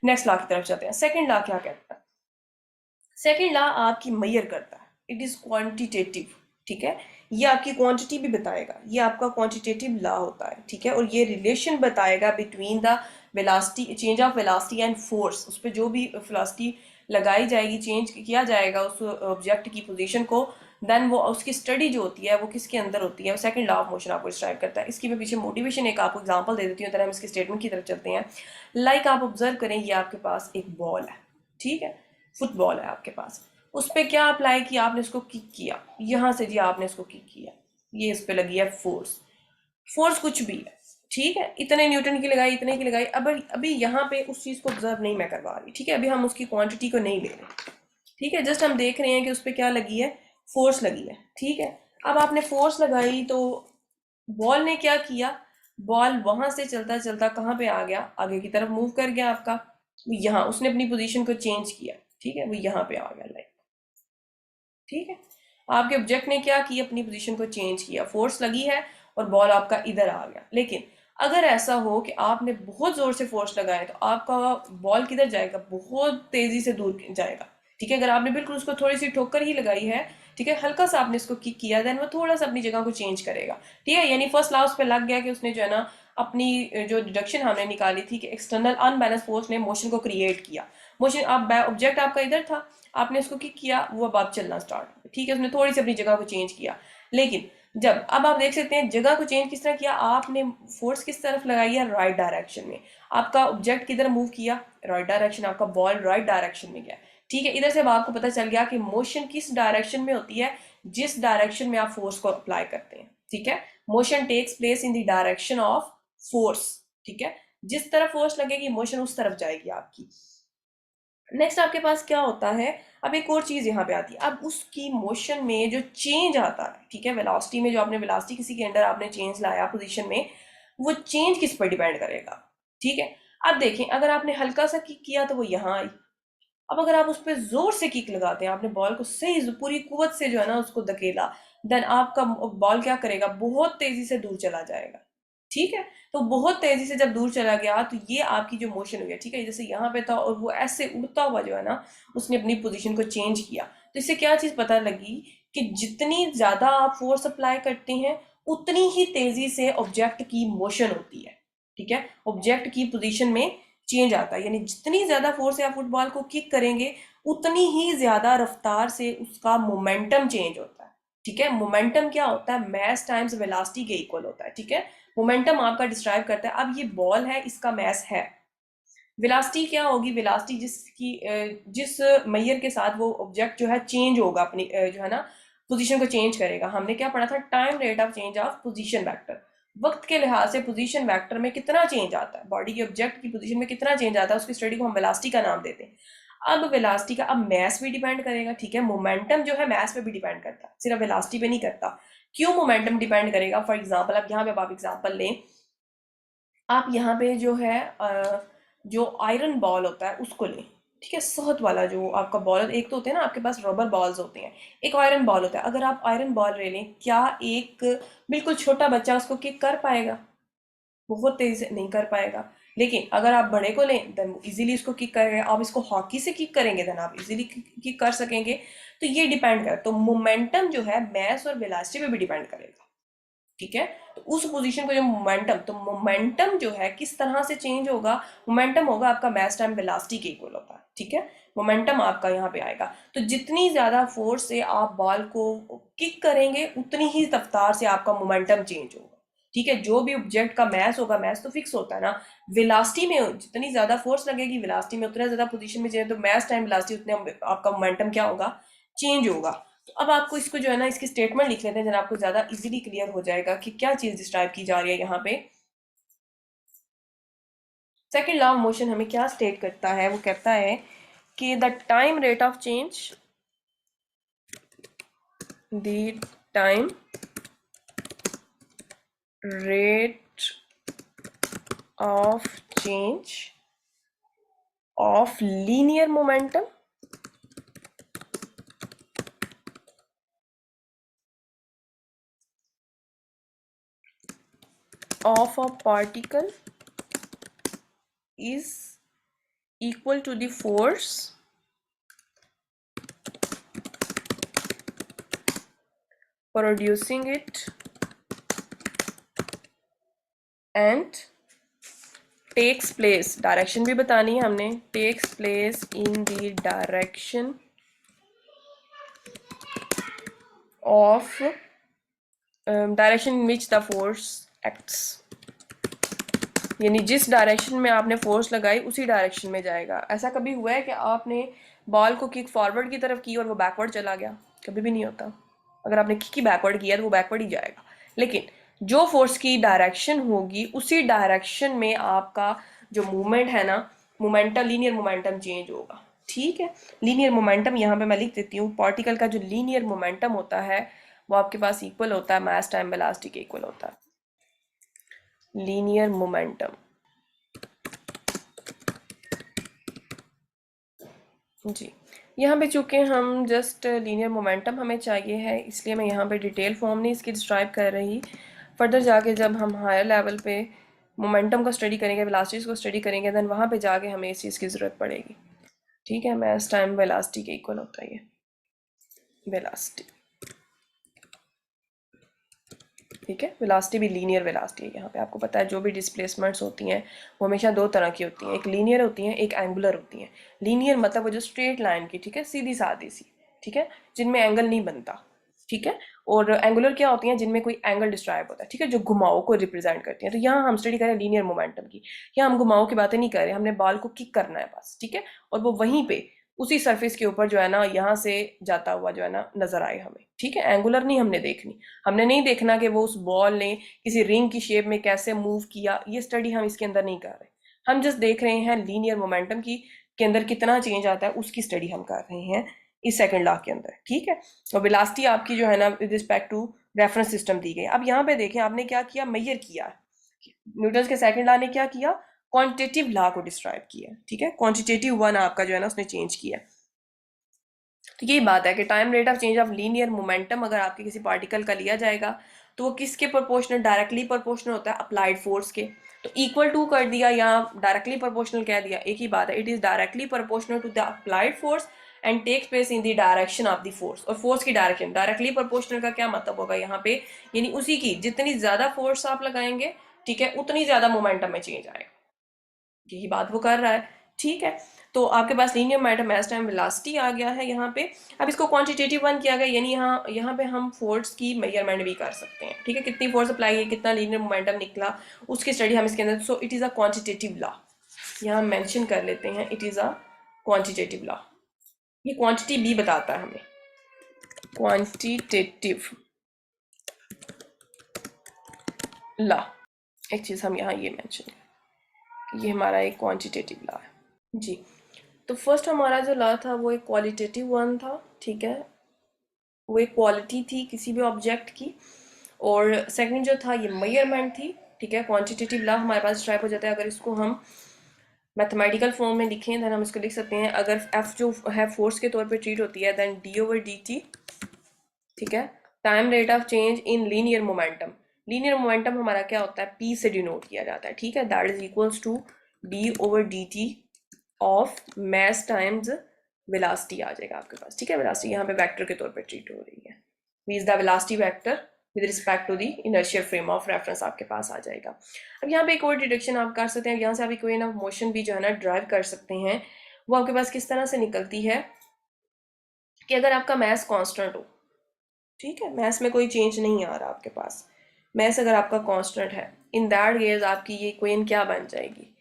Next law की तरफ चलते हैं। सेकंड लॉ क्या कहता है? सेकंड लॉ आपकी मेजर करता है, इट इज क्वांटिटेटिव, ठीक है। ये आपकी क्वांटिटी भी बताएगा, ये आपका क्वांटिटेटिव लॉ होता है, ठीक है। और ये रिलेशन बताएगा between the velocity, change of velocity and force. उस पर जो भी वेलोसिटी लगाई जाएगी, चेंज किया जाएगा उस ऑब्जेक्ट की पोजीशन को, देन वो उसकी स्टडी जो होती है वो किसके अंदर होती है, वो सेकंड लॉ ऑफ मोशन आपको डिस्क्राइब करता है। इसकी मैं पीछे मोटिवेशन एक आपको एग्जांपल दे देती हूँ, तरह हम इसकी स्टेटमेंट की तरफ चलते हैं। लाइक आप ऑब्जर्व करें, ये आपके पास एक बॉल है, ठीक है, फुटबॉल है आपके पास। उस पर क्या अप्लाई किया आपने? उसको किक किया, यहाँ से जी आपने इसको किक किया, ये इस पे लगी है फोर्स। फोर्स कुछ भी है, ठीक है, इतने न्यूटन की लगाई, इतने की लगाई। अब अभी यहाँ पे उस चीज को ऑब्जर्व नहीं मैं करवा रही, ठीक है, अभी हम उसकी क्वांटिटी को नहीं ले रहे, ठीक है, जस्ट हम देख रहे हैं कि उस पर क्या लगी है, फोर्स लगी है, ठीक है। अब आपने फोर्स लगाई तो बॉल ने क्या किया, बॉल वहां से चलता चलता कहाँ पे आ गया, आगे की तरफ मूव कर गया आपका, यहाँ उसने अपनी पोजीशन को चेंज किया, ठीक है, वो यहाँ पे आ गया लाइक, ठीक है। आपके ऑब्जेक्ट ने क्या किया, अपनी पोजीशन को चेंज किया, फोर्स लगी है और बॉल आपका इधर आ गया। लेकिन अगर ऐसा हो कि आपने बहुत जोर से फोर्स लगाया तो आपका बॉल किधर जाएगा, बहुत तेजी से दूर जाएगा, ठीक है। अगर आपने बिल्कुल उसको थोड़ी सी ठोकर ही लगाई है, ठीक है, हल्का सा आपने इसको किक किया, देन वो थोड़ा सा अपनी जगह को चेंज करेगा, ठीक है। यानी फर्स्ट लॉ उस पे लग गया कि उसने जो है ना अपनी जो डिडक्शन हमने निकाली थी कि एक्सटर्नल अनबैलेंस फोर्स ने मोशन को क्रिएट किया। मोशन आप ऑब्जेक्ट आपका इधर था, आपने उसको किक किया, वो अब आप चलना स्टार्ट हो, ठीक है, उसने थोड़ी सी अपनी जगह को चेंज किया। लेकिन जब अब आप देख सकते हैं जगह को चेंज किस तरह किया आपने, फोर्स किस तरफ लगाई है, राइट डायरेक्शन में। आपका ऑब्जेक्ट किधर मूव किया, राइट डायरेक्शन, आपका बॉल राइट डायरेक्शन में गया, ठीक है। इधर से अब आपको पता चल गया कि मोशन किस डायरेक्शन में होती है, जिस डायरेक्शन में आप फोर्स को अप्लाई करते हैं, ठीक है। Motion takes place in the direction of force, ठीक है, जिस तरफ फोर्स लगेगी मोशन उस तरफ जाएगी आपकी। नेक्स्ट आपके पास क्या होता है, अब एक और चीज यहाँ पे आती है, अब उसकी मोशन में जो चेंज आता है, ठीक है, वेलोसिटी में जो आपने वेलोसिटी किसी के अंदर आपने चेंज लाया पोजीशन में, वो चेंज किस पर डिपेंड करेगा, ठीक है। अब देखें, अगर आपने हल्का सा किक किया तो वो यहाँ आई। अब अगर आप उस पर जोर से किक लगाते हैं, आपने बॉल को सही पूरी कुवत से जो है ना उसको धकेला, देन आपका बॉल क्या करेगा, बहुत तेजी से दूर चला जाएगा, ठीक है। तो बहुत तेजी से जब दूर चला गया तो ये आपकी जो मोशन हुई है, ठीक है, जैसे यहाँ पे था और वो ऐसे उड़ता हुआ जो है ना उसने अपनी पोजीशन को चेंज किया। तो इससे क्या चीज पता लगी कि जितनी ज्यादा आप फोर्स अप्लाई करते हैं उतनी ही तेजी से ऑब्जेक्ट की मोशन होती है, ठीक है, ऑब्जेक्ट की पोजीशन में चेंज आता है। यानी जितनी ज्यादा फोर्स से आप फुटबॉल को किक करेंगे उतनी ही ज्यादा रफ्तार से उसका मोमेंटम चेंज होता है, ठीक है। मोमेंटम क्या होता है, मैस टाइम्स वेलोसिटी के इक्वल होता है, ठीक है। मोमेंटम आपका डिस्क्राइब करता है, अब ये बॉल है, इसका मैस है। वेलोसिटी क्या होगी, वेलोसिटी जिसकी जिस मैयर के साथ वो ऑब्जेक्ट जो है चेंज होगा अपनी जो है ना पोजीशन को चेंज करेगा। हमने क्या पढ़ा था, time rate of change of position vector. वक्त के लिहाज से पोजीशन वेक्टर में कितना चेंज आता है, बॉडी के ऑब्जेक्ट की पोजीशन में कितना चेंज आता है, उसकी स्टडी को हम वेलोसिटी का नाम देते हैं। अब वेलोसिटी का अब मैस भी डिपेंड करेगा, ठीक है, मोमेंटम जो है मैस पे भी डिपेंड करता है, सिर्फ वेलोसिटी पे नहीं करता। क्यों मोमेंटम डिपेंड करेगा, फॉर एग्जाम्पल अब यहाँ पे आप एग्जाम्पल लें, आप यहाँ पे जो है जो आयरन बॉल होता है उसको लें, ठीक है, सहत वाला जो आपका बॉल, एक तो होते हैं ना आपके पास रबर बॉल्स होते हैं, एक आयरन बॉल होता है। अगर आप आयरन बॉल ले लें, क्या एक बिल्कुल छोटा बच्चा उसको किक कर पाएगा, बहुत तेजी से नहीं कर पाएगा। लेकिन अगर आप बड़े को लें देन इजीली इसको किक करेंगे, आप इसको हॉकी से किक करेंगे देन आप इजीली किक कर सकेंगे। तो ये डिपेंड कर, तो मोमेंटम जो है मैस और वेलोसिटी पे भी डिपेंड करेगा, ठीक है। तो उस पोजीशन को जो मोमेंटम, तो मोमेंटम जो है किस तरह से चेंज होगा, मोमेंटम होगा आपका मास टाइम वेलोसिटी के इक्वल होता है, ठीक है। मोमेंटम आपका यहाँ पे आएगा, तो जितनी ज्यादा फोर्स से आप बॉल को किक करेंगे उतनी ही रफ्तार से आपका मोमेंटम चेंज होगा, ठीक है। जो भी ऑब्जेक्ट का मास होगा, मास तो फिक्स होता है ना, वेलोसिटी में जितनी ज्यादा फोर्स लगेगी वेलोसिटी में उतना ज्यादा पोजीशन में जाए, तो मास टाइम वेलोसिटी उतने आपका मोमेंटम क्या होगा, चेंज होगा। तो अब आपको इसको जो है ना इसकी स्टेटमेंट लिख लेते हैं, जरा आपको ज्यादा इजीली क्लियर हो जाएगा कि क्या चीज डिस्क्राइब की जा रही है यहाँ पे। सेकेंड लॉ ऑफ मोशन हमें क्या स्टेट करता है, वो कहता है कि the time rate of change, the time rate of change of linear momentum of a particle is equal to the force producing it and takes place, direction भी बतानी है हमने, takes place in the direction of direction in which the force acts, यानी जिस direction में आपने force लगाई उसी डायरेक्शन में जाएगा। ऐसा कभी हुआ है कि आपने बॉल को किक फॉरवर्ड की तरफ की और वो बैकवर्ड चला गया? कभी भी नहीं होता। अगर आपने किक ही बैकवर्ड किया तो वो बैकवर्ड ही जाएगा। लेकिन जो फोर्स की डायरेक्शन होगी उसी डायरेक्शन में आपका जो मूवमेंट है ना, मोमेंटम, लीनियर मोमेंटम चेंज होगा। ठीक है, लीनियर मोमेंटम यहाँ पे मैं लिख देती हूँ। पार्टिकल का जो लीनियर मोमेंटम होता है वो आपके पास इक्वल होता है मास टाइम वेलोसिटी के इक्वल होता है, लीनियर मोमेंटम। जी, यहाँ पे चूँकि हम जस्ट लीनियर मोमेंटम हमें चाहिए है, इसलिए मैं यहाँ पे डिटेल फॉर्म नहीं इसकी डिस्क्राइब कर रही। फर्दर जाके जब हम हायर लेवल पे मोमेंटम को स्टडी करेंगे, वेलोसिटीज़ को स्टडी करेंगे, देन वहाँ पे जाके हमें इस चीज़ की ज़रूरत पड़ेगी। ठीक है, मास टाइम वेलोसिटी के इक्वल होता है ये वेलोसिटी। ठीक है, वेलोसिटी भी लीनियर वेलोसिटी है। यहाँ पे आपको पता है जो भी डिस्प्लेसमेंट्स होती हैं वो हमेशा दो तरह की होती हैं, एक लीनियर होती हैं, एक एंगुलर होती हैं। लीनियर मतलब वो जो स्ट्रेट लाइन की, ठीक है, सीधी सादी सी, ठीक है, जिनमें एंगल नहीं बनता। ठीक है, और एंगुलर क्या होती हैं? जिनमें कोई एंगल डिस्क्राइब होता है, ठीक है, जो घुमाव को रिप्रेजेंट करती हैं। तो यहाँ हम स्टडी करें लीनियर मोमेंटम की। यहाँ हम घुमाव की बातें नहीं कर रहे, हमने बॉल को किक करना है बस। ठीक है, और वो वहीं पे उसी सरफेस के ऊपर जो है ना, यहाँ से जाता हुआ जो है ना नजर आए हमें। ठीक है, एंगुलर नहीं हमने देखनी, हमने नहीं देखना कि वो उस बॉल ने किसी रिंग की शेप में कैसे मूव किया, ये स्टडी हम इसके अंदर नहीं कर रहे। हम जस्ट देख रहे हैं लीनियर मोमेंटम की के अंदर कितना चेंज आता है, उसकी स्टडी हम कर रहे हैं इस सेकंड लॉ के अंदर। ठीक है, तो वेलोसिटी आपकी जो है ना with respect to reference system दी गई। अब यहाँ पे देखें आपने क्या किया, मेजर किया। न्यूटन के सेकंड लॉ ने क्या किया, क्वांटिटेटिव लॉ को डिस्क्राइब किया। ठीक है, क्वांटिटेटिव वन आपका जो है ना उसने चेंज किया। तो यही बात है कि time rate of change of linear momentum अगर आपके किसी पार्टिकल का लिया जाएगा तो वो किसके प्रोपोर्शनल, डायरेक्टली प्रोपोर्शनल होता है अप्लाइड फोर्स के। तो इक्वल टू कर दिया या डायरेक्टली प्रोपोर्शनल कह दिया, एक ही बात है। It is directly proportional to the applied force and takes place in the direction of the force. और फोर्स की डायरेक्शन डायरेक्टली प्रोपोर्शनल का क्या मतलब होगा यहाँ पे, यानी उसी की जितनी ज्यादा फोर्स आप लगाएंगे, ठीक है, उतनी ज्यादा मोमेंटम में चेंज आएगा। यही बात वो कर रहा है। ठीक है, तो आपके पास linear momentum mass time velocity आ गया है यहाँ पे। अब इसको क्वांटिटेटिव वन किया गया, यानी यहाँ पे हम फोर्स की मेजरमेंट भी कर सकते हैं। ठीक है, कितनी फोर्स अप्लाई है, कितना लीनियर मोमेंटम निकला, उसकी स्टडी हम इसके अंदर। So it is a quantitative law, यहाँ हम मेंशन कर लेते हैं, it is a quantitative law. ये क्वांटिटी भी बताता है हमें, क्वांटिटेटिव लॉ। एक चीज़ हम यहाँ ये मेंशन, ये हमारा एक क्वांटिटेटिव लॉ है। जी, तो फर्स्ट हमारा जो लॉ था वो एक क्वालिटेटिव वन था। ठीक है, वो एक क्वालिटी थी किसी भी ऑब्जेक्ट की। और सेकंड जो था ये मेजरमेंट थी। ठीक है, क्वांटिटेटिव लॉ हमारे पास स्ट्राइप हो जाता है। अगर इसको हम मैथमेटिकल फॉर्म में लिखें देन हम इसको लिख सकते हैं, अगर एफ जो है फोर्स के तौर पे ट्रीट होती है, then d over D t, ठीक है, time rate of change in linear momentum. Linear momentum हमारा क्या होता है, पी से डिनोट किया जाता है। ठीक है, that is equals to D over D T of mass times velocity आ जाएगा आपके पास। ठीक है, वेलोसिटी यहाँ पे वेक्टर के तौर पे ट्रीट हो रही है, means the velocity vector with respect to the inertial frame of reference आपके पास आ जाएगा। अब यहाँ पे एक और डिडक्शन आप कर सकते हैं, यहाँ से आप इक्वेशन ऑफ मोशन भी जो है ना ड्राइव कर सकते हैं। वो आपके पास किस तरह से निकलती है कि अगर आपका मैस कांस्टेंट हो, ठीक है, मैस में कोई चेंज नहीं आ रहा आपके पास, मैस अगर आपका कांस्टेंट है, इन दैट केस आपकी ये इक्वेशन क्या बन जाएगी,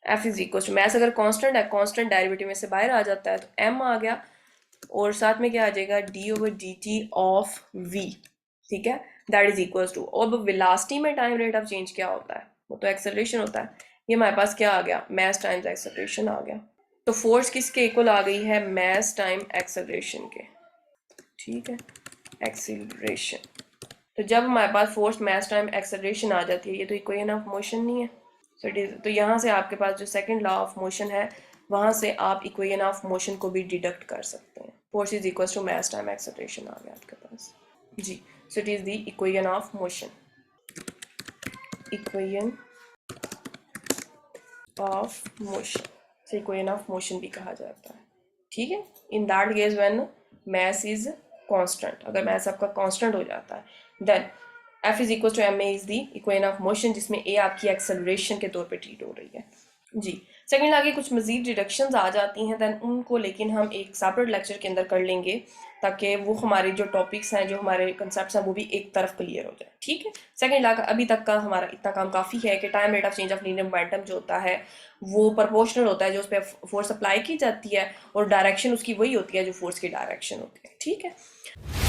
F is equal to, mass अगर कांस्टेंट है, कांस्टेंट डेरिवेटिव में से बाहर आ जाता है तो एम आ गया, और साथ में क्या आ जाएगा, d over D T of v. ठीक है, दैट इज इक्वल टू, अब वेलोसिटी में टाइम रेट ऑफ चेंज क्या होता है, वो तो एक्सेलरेशन होता है। ये हमारे पास क्या आ गया, मैस टाइम्स एक्सेलरेशन आ गया। तो फोर्स किसके इक्वल आ गई है, मैस टाइम एक्सेलरेशन के। ठीक है, एक्सेलरेशन। तो जब हमारे पास फोर्स मैस टाइम एक्सेलरेशन आ जाती है, ये तो इक्वेशन ऑफ मोशन नहीं है। सो इट इज, तो यहाँ से आपके पास जो सेकंड लॉ ऑफ मोशन है, वहाँ से आप इक्वेशन ऑफ मोशन को भी डिडक्ट कर सकते हैं। Force is equal to mass time acceleration आ गया आपके पास। जी, so it is the equation of motion, equation of motion. से इक्वेशन ऑफ मोशन भी कहा जाता है, ठीक है। In that case when mass is constant, अगर मैस आपका कांस्टेंट हो जाता है, then F is equal to M A is the equation of motion, जिसमें ए आपकी एक्सेलरेशन के तौर पे ट्रीट हो रही है जी। सेकंड आगे कुछ मजीद डिडक्शंस आ जाती हैं, दैन उनको लेकिन हम एक सेपरेट लेक्चर के अंदर कर लेंगे, ताकि वो हमारे जो टॉपिक्स हैं, जो हमारे कंसेप्ट हैं, वो भी एक तरफ क्लियर हो जाए, ठीक है। सेकंड लॉ अभी तक का हमारा इतना काम काफ़ी है कि time rate of change of linear momentum जो होता है वो प्रोपोर्शनल होता है जो उस पर फोर्स अप्लाई की जाती है, और डायरेक्शन उसकी वही होती है जो फोर्स की डायरेक्शन होती है, ठीक है।